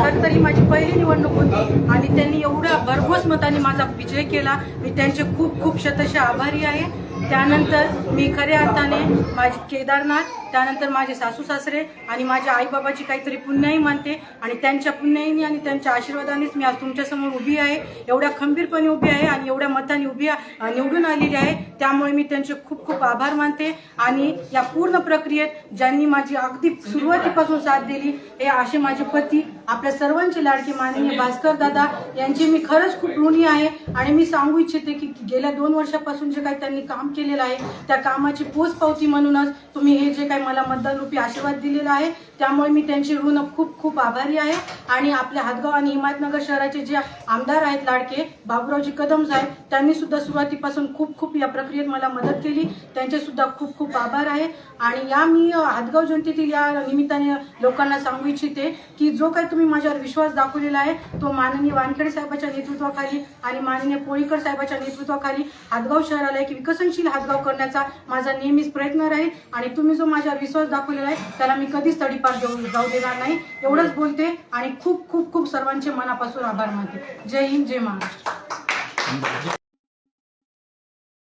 खरं तर ही माझी पहिली निवडणूक होती आणि त्यांनी एवढ्या भरघोस मताने माझा विजय केला. मी त्यांचे खूप खूप शतशः आभारी आहे. त्यानंतर मी खऱ्या अर्थाने माझे केदारनाथ, त्यानंतर माझे सासू सासरे आणि माझ्या आईबाबाची काहीतरी पुण्याई मानते आणि त्यांच्या पुण्याईने आणि त्यांच्या आशीर्वादानेच मी आज तुमच्यासमोर उभी आहे. एवढ्या खंबीरपणे उभी आहे आणि एवढ्या मताने निवडून आलेली आहे. त्यामुळे मी त्यांचे खूप खूप आभार मानते. आणि या पूर्ण प्रक्रियेत ज्यांनी माझी अगदी सुरुवातीपासून साथ दिली हे असे माझे पती, आपल्या सर्वांचे लाडके माननीय भास्कर दादा, यांची मी खरंच खूप ऋणी आहे. आणि मी सांगू इच्छिते की गेल्या 2 वर्षापासून जे काही त्यांनी काम केलेलं आहे त्या कामाची पोचपावती म्हणूनच तुम्ही हे जे काही मला मतदान रूपी आशीर्वाद दिलेला आहे, त्यामुळे मी त्यांची ऋण खूप खूप आभारी आहे. आणि आपल्या हातगाव आणि हिमायतनगर शहराचे जे आमदार आहेत लाडके बाबूरावजी कदम साहेब, त्यांनी सुद्धा सुरुवातीपासून खूप खूप या प्रक्रियेत मला मदत केली. त्यांचे सुद्धा खूप खूप आभार आहे. आणि या मी हातगाव जनतेतील या निमित्ताने लोकांना सांगू इच्छिते की जो काही तुम्ही माझ्यावर विश्वास दाखवलेला आहे तो माननीय वानखेडे साहेबांच्या नेतृत्वाखाली आणि माननीय पोळीकर साहेबांच्या नेतृत्वाखाली हातगाव शहराला एक विकसनशील हातगाव करण्याचा माझा नेहमीच प्रयत्न राहील. आणि तुम्ही जो माझ्यावर विश्वास दाखवलेला आहे त्याला मी कधीच तडीपार जाऊ देणार नाही. एवढंच बोलते आणि खूप खूप खूप सर्वांचे मनापासून आभार मानते. जय हिंद, जय महाराष्ट्र.